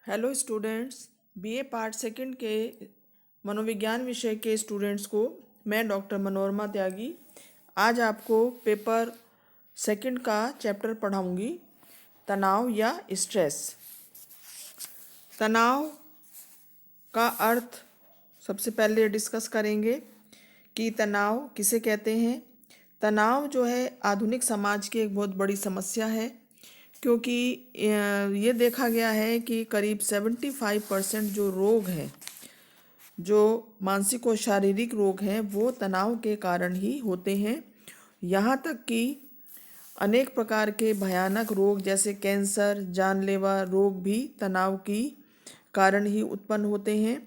Hello students, BA part second के मनोविज्ञान विषय के स्टूडेंट्स को मैं डॉक्टर मनोरमा त्यागी आज आपको पेपर सेकंड का चैप्टर पढ़ाऊंगी। तनाव या स्ट्रेस। तनाव का अर्थ सबसे पहले डिस्कस करेंगे कि तनाव किसे कहते हैं। तनाव जो है आधुनिक समाज की एक बहुत बड़ी समस्या है, क्योंकि ये देखा गया है कि करीब 75% जो रोग हैं, जो मानसिक और शारीरिक रोग हैं, वो तनाव के कारण ही होते हैं। यहाँ तक कि अनेक प्रकार के भयानक रोग जैसे कैंसर, जानलेवा रोग भी तनाव की कारण ही उत्पन्न होते हैं।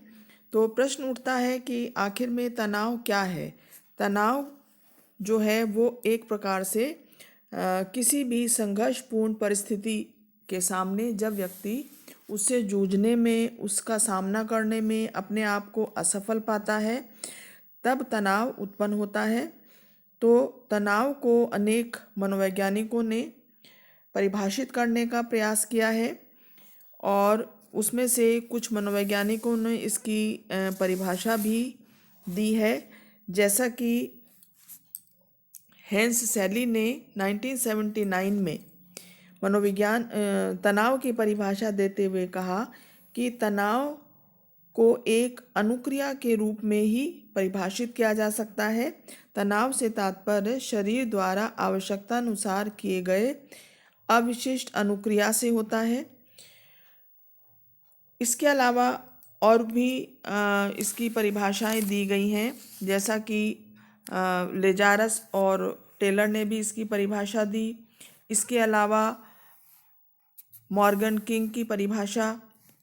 तो प्रश्न उठता है कि आखिर में तनाव क्या है। तनाव जो है वो एक प्रकार से किसी भी संघर्षपूर्ण परिस्थिति के सामने जब व्यक्ति उससे जूझने में, उसका सामना करने में अपने आप को असफल पाता है, तब तनाव उत्पन्न होता है। तो तनाव को अनेक मनोवैज्ञानिकों ने परिभाषित करने का प्रयास किया है, और उसमें से कुछ मनोवैज्ञानिकों ने इसकी परिभाषा भी दी है। जैसा कि हेंस सैली ने 1979 में मनोविज्ञान तनाव की परिभाषा देते हुए कहा कि तनाव को एक अनुक्रिया के रूप में ही परिभाषित किया जा सकता है। तनाव से तात्पर्य शरीर द्वारा आवश्यकतानुसार किए गए अविशिष्ट अनुक्रिया से होता है। इसके अलावा और भी इसकी परिभाषाएं दी गई हैं, जैसा कि लेजारस और टेलर ने भी इसकी परिभाषा दी। इसके अलावा मॉर्गन किंग की परिभाषा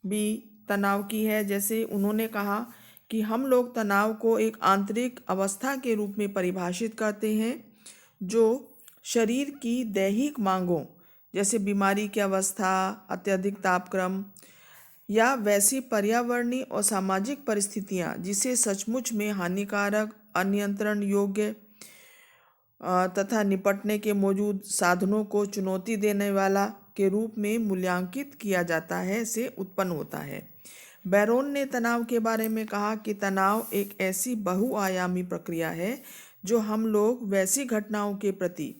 भी तनाव की है। जैसे उन्होंने कहा कि हम लोग तनाव को एक आंतरिक अवस्था के रूप में परिभाषित करते हैं, जो शरीर की दैहिक मांगों जैसे बीमारी की अवस्था, अत्यधिक तापक्रम या वैसी पर्यावरणीय और सामाजिक परिस्थितियां जिसे सचमुच में हानिकारक, अनियंत्रण योग्य तथा निपटने के मौजूद साधनों को चुनौती देने वाला के रूप में मूल्यांकित किया जाता है, से उत्पन्न होता है। बैरोन ने तनाव के बारे में कहा कि तनाव एक ऐसी बहुआयामी प्रक्रिया है जो हम लोग वैसी घटनाओं के प्रति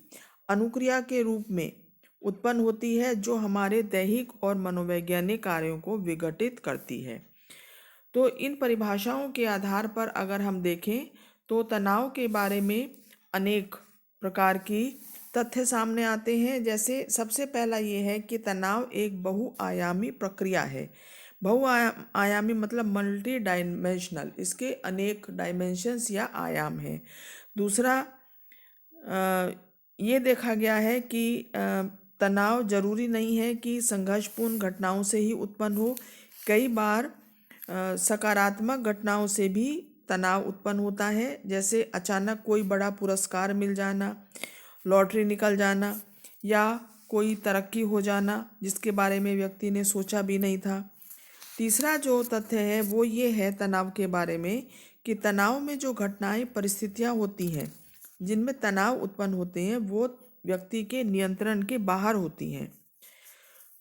अनुक्रिया के रूप में उत्पन्न होती है जो हमारे दैहिक और मनोवैज्ञानिक कार्यों को विघटित करती है। तो इन परिभाषाओं के आधार पर अगर हम देखें तो तनाव के बारे में अनेक प्रकार की तथ्य सामने आते हैं। जैसे सबसे पहला ये है कि तनाव एक बहुआयामी प्रक्रिया है। बहुआयामी मतलब मल्टी डायमेंशनल, इसके अनेक डायमेंशंस या आयाम हैं। दूसरा, ये देखा गया है कि तनाव जरूरी नहीं है कि संघर्षपूर्ण घटनाओं से ही उत्पन्न हो। कई बार सकारात्मक घटनाओं से भी तनाव उत्पन्न होता है, जैसे अचानक कोई बड़ा पुरस्कार मिल जाना, लॉटरी निकल जाना, या कोई तरक्की हो जाना जिसके बारे में व्यक्ति ने सोचा भी नहीं था। तीसरा जो तथ्य है वो ये है तनाव के बारे में कि तनाव में जो घटनाएं, परिस्थितियां होती हैं जिनमें तनाव उत्पन्न होते हैं, वो व्यक्ति के नियंत्रण के बाहर होती हैं।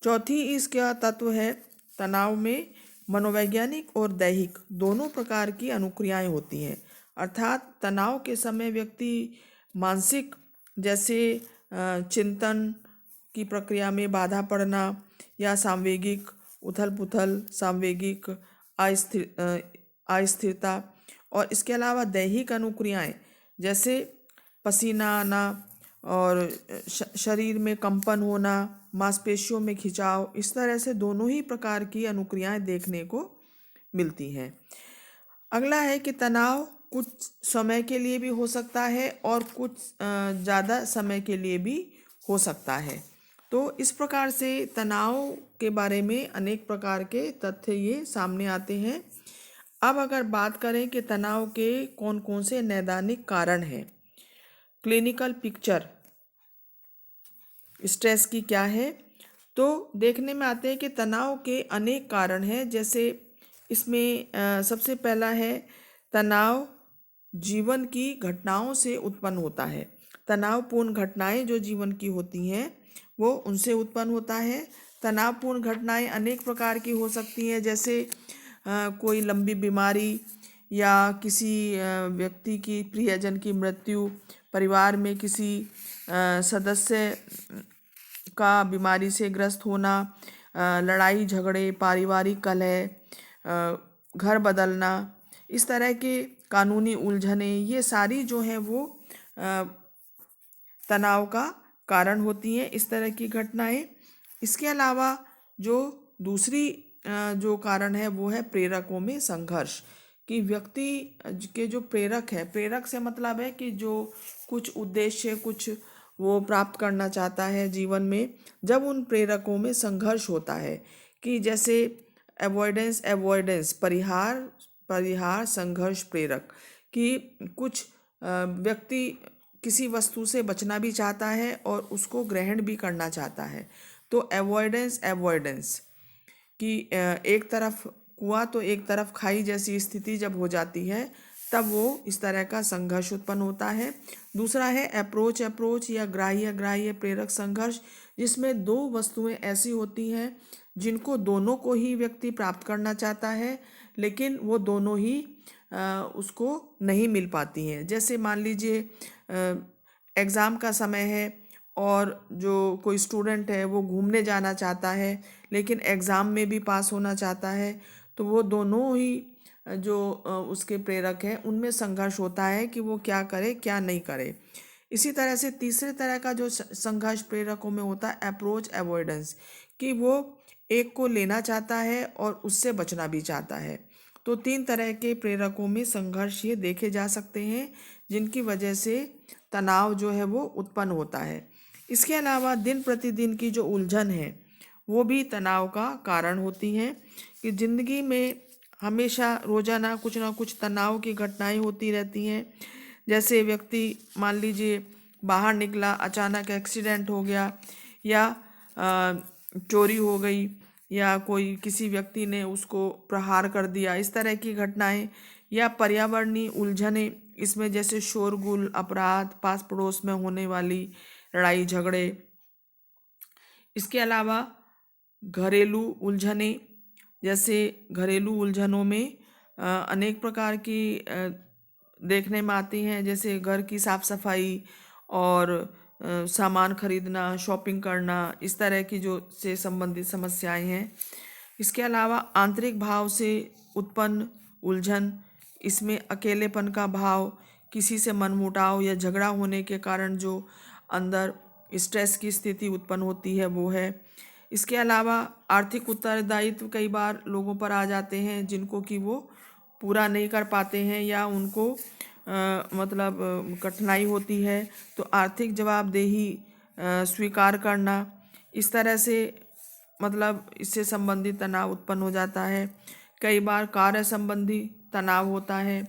चौथी इसका तत्व है तनाव में मनोवैज्ञानिक और दैहिक दोनों प्रकार की अनुक्रियाएं होती हैं। अर्थात तनाव के समय व्यक्ति मानसिक, जैसे चिंतन की प्रक्रिया में बाधा पड़ना, या सामवेगिक उथल पुथल, सामवेगिक अस्थिरता, और इसके अलावा दैहिक अनुक्रियाएं जैसे पसीना आना और शरीर में कंपन होना, मांसपेशियों में खिंचाव, इस तरह से दोनों ही प्रकार की अनुक्रियाएं देखने को मिलती हैं। अगला है कि तनाव कुछ समय के लिए भी हो सकता है और कुछ ज़्यादा समय के लिए भी हो सकता है। तो इस प्रकार से तनाव के बारे में अनेक प्रकार के तथ्य ये सामने आते हैं। अब अगर बात करें कि तनाव के कौन कौन से नैदानिक कारण हैं, क्लिनिकल पिक्चर स्ट्रेस की क्या है, तो देखने में आते हैं कि तनाव के अनेक कारण हैं। जैसे इसमें सबसे पहला है तनाव जीवन की घटनाओं से उत्पन्न होता है। तनावपूर्ण घटनाएं जो जीवन की होती हैं वो उनसे उत्पन्न होता है। तनावपूर्ण घटनाएं अनेक प्रकार की हो सकती हैं, जैसे कोई लंबी बीमारी या किसी व्यक्ति की प्रियजन की मृत्यु, परिवार में किसी सदस्य का बीमारी से ग्रस्त होना, लड़ाई झगड़े, पारिवारिक कलह, घर बदलना, इस तरह के कानूनी उलझने, ये सारी जो हैं वो तनाव का कारण होती हैं, इस तरह की घटनाएं। इसके अलावा जो दूसरी जो कारण है वो है प्रेरकों में संघर्ष, कि व्यक्ति के जो प्रेरक है, प्रेरक से मतलब है कि जो कुछ उद्देश्य, कुछ वो प्राप्त करना चाहता है जीवन में, जब उन प्रेरकों में संघर्ष होता है, कि जैसे अवॉइडेंस एवॉइडेंस, परिहार परिहार, संघर्ष प्रेरक, कि कुछ व्यक्ति किसी वस्तु से बचना भी चाहता है और उसको ग्रहण भी करना चाहता है, तो अवॉइडेंस एवॉइडेंस, कि एक तरफ कुआं तो एक तरफ खाई जैसी स्थिति जब हो जाती है, तब वो इस तरह का संघर्ष उत्पन्न होता है। दूसरा है अप्रोच अप्रोच या ग्राह्य ग्राह्य प्रेरक संघर्ष, जिसमें दो वस्तुएं ऐसी होती हैं जिनको दोनों को ही व्यक्ति प्राप्त करना चाहता है, लेकिन वो दोनों ही उसको नहीं मिल पाती हैं। जैसे मान लीजिए एग्ज़ाम का समय है और जो कोई स्टूडेंट है वो घूमने जाना चाहता है, लेकिन एग्ज़ाम में भी पास होना चाहता है, तो वो दोनों ही जो उसके प्रेरक हैं उनमें संघर्ष होता है कि वो क्या करे क्या नहीं करे। इसी तरह से तीसरे तरह का जो संघर्ष प्रेरकों में होता है अप्रोच अवॉइडेंस, कि वो एक को लेना चाहता है और उससे बचना भी चाहता है। तो तीन तरह के प्रेरकों में संघर्ष ये देखे जा सकते हैं, जिनकी वजह से तनाव जो है वो उत्पन्न होता है। इसके अलावा दिन प्रतिदिन की जो उलझन है वो भी तनाव का कारण होती हैं, कि ज़िंदगी में हमेशा रोज़ाना कुछ ना कुछ तनाव की घटनाएं होती रहती हैं। जैसे व्यक्ति मान लीजिए बाहर निकला, अचानक एक्सीडेंट हो गया, या चोरी हो गई, या कोई किसी व्यक्ति ने उसको प्रहार कर दिया, इस तरह की घटनाएं, या पर्यावरणीय उलझने, इसमें जैसे शोरगुल, अपराध, पास पड़ोस में होने वाली लड़ाई झगड़े। इसके अलावा घरेलू उलझने, जैसे घरेलू उलझनों में अनेक प्रकार की देखने में आती हैं, जैसे घर की साफ सफाई और सामान खरीदना, शॉपिंग करना, इस तरह की जो से संबंधित समस्याएं हैं। इसके अलावा आंतरिक भाव से उत्पन्न उलझन, इसमें अकेलेपन का भाव, किसी से मनमुटाव या झगड़ा होने के कारण जो अंदर स्ट्रेस की स्थिति उत्पन्न होती है वो है। इसके अलावा आर्थिक उत्तरदायित्व कई बार लोगों पर आ जाते हैं, जिनको कि वो पूरा नहीं कर पाते हैं या उनको मतलब कठिनाई होती है, तो आर्थिक जवाबदेही स्वीकार करना, इस तरह से मतलब इससे संबंधित तनाव उत्पन्न हो जाता है। कई बार कार्य संबंधी तनाव होता है।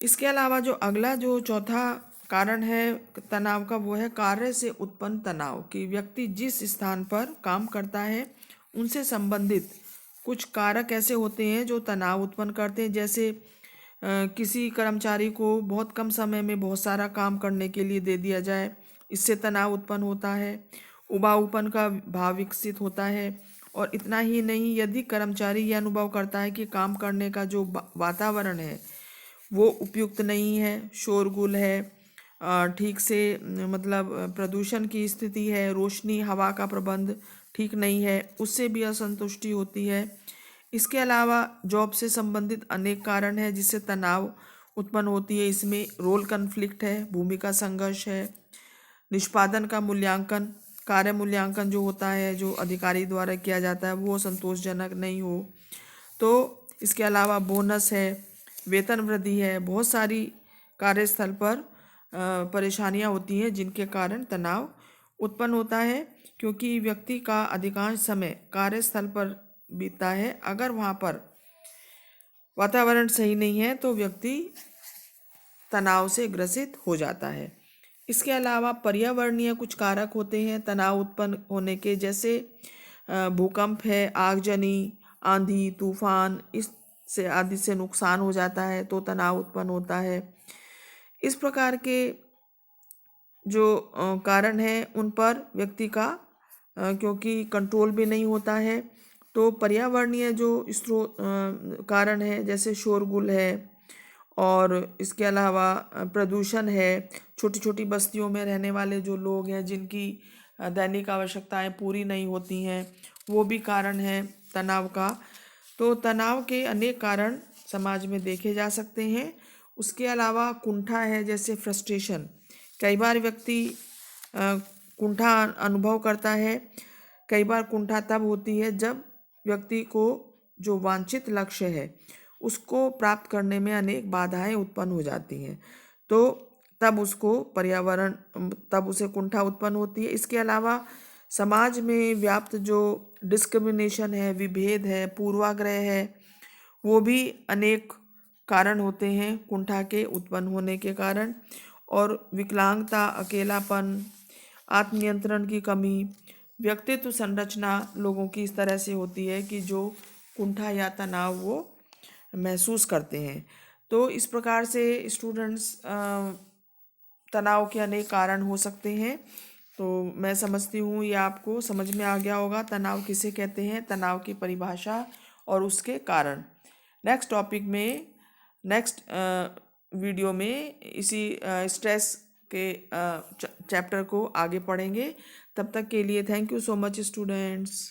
इसके अलावा जो अगला जो चौथा कारण है तनाव का, वो है कार्य से उत्पन्न तनाव, कि व्यक्ति जिस स्थान पर काम करता है उनसे संबंधित कुछ कारक ऐसे होते हैं जो तनाव उत्पन्न करते हैं। जैसे किसी कर्मचारी को बहुत कम समय में बहुत सारा काम करने के लिए दे दिया जाए, इससे तनाव उत्पन्न होता है। उबाऊपन का भाव विकसित होता है। और इतना ही नहीं, यदि कर्मचारी यह अनुभव करता है कि काम करने का जो वातावरण है वो उपयुक्त नहीं है, शोरगुल है, ठीक से मतलब प्रदूषण की स्थिति है, रोशनी हवा का प्रबंध ठीक नहीं है, उससे भी असंतुष्टि होती है। इसके अलावा जॉब से संबंधित अनेक कारण हैं जिससे तनाव उत्पन्न होती है। इसमें रोल कन्फ्लिक्ट है, भूमिका संघर्ष है, निष्पादन का मूल्यांकन, कार्य मूल्यांकन जो होता है जो अधिकारी द्वारा किया जाता है वो संतोषजनक नहीं हो, तो इसके अलावा बोनस है, वेतन वृद्धि है, बहुत सारी कार्यस्थल पर परेशानियां होती हैं जिनके कारण तनाव उत्पन्न होता है, क्योंकि व्यक्ति का अधिकांश समय कार्यस्थल पर बीतता है। अगर वहाँ पर वातावरण सही नहीं है तो व्यक्ति तनाव से ग्रसित हो जाता है। इसके अलावा पर्यावरणीय कुछ कारक होते हैं तनाव उत्पन्न होने के, जैसे भूकंप है, आगजनी, आंधी, तूफान, इससे आदि से नुकसान हो जाता है तो तनाव उत्पन्न होता है। इस प्रकार के जो कारण हैं उन पर व्यक्ति का क्योंकि कंट्रोल भी नहीं होता है। तो पर्यावरणीय जो स्रोत कारण है, जैसे शोरगुल है और इसके अलावा प्रदूषण है, छोटी छोटी बस्तियों में रहने वाले जो लोग हैं जिनकी दैनिक आवश्यकताएं पूरी नहीं होती हैं, वो भी कारण है तनाव का। तो तनाव के अनेक कारण समाज में देखे जा सकते हैं। उसके अलावा कुंठा है, जैसे फ्रस्ट्रेशन। कई बार व्यक्ति कुंठा अनुभव करता है। कई बार कुंठा तब होती है जब व्यक्ति को जो वांछित लक्ष्य है उसको प्राप्त करने में अनेक बाधाएं उत्पन्न हो जाती हैं। तो तब उसे कुंठा उत्पन्न होती है। इसके अलावा समाज में व्याप्त जो डिस्क्रिमिनेशन है, विभेद है, पूर्वाग्रह है, वो भी अनेक कारण होते हैं कुंठा के उत्पन्न होने के कारण। और विकलांगता, अकेलापन, आत्मनियंत्रण की कमी, व्यक्तित्व संरचना लोगों की इस तरह से होती है कि जो कुंठा या तनाव वो महसूस करते हैं। तो इस प्रकार से स्टूडेंट्स तनाव के अनेक कारण हो सकते हैं। तो मैं समझती हूँ ये आपको समझ में आ गया होगा तनाव किसे कहते हैं, तनाव की परिभाषा और उसके कारण। नेक्स्ट टॉपिक में, नेक्स्ट वीडियो में इसी स्ट्रेस के चैप्टर को आगे पढ़ेंगे। तब तक के लिए thank you so much students.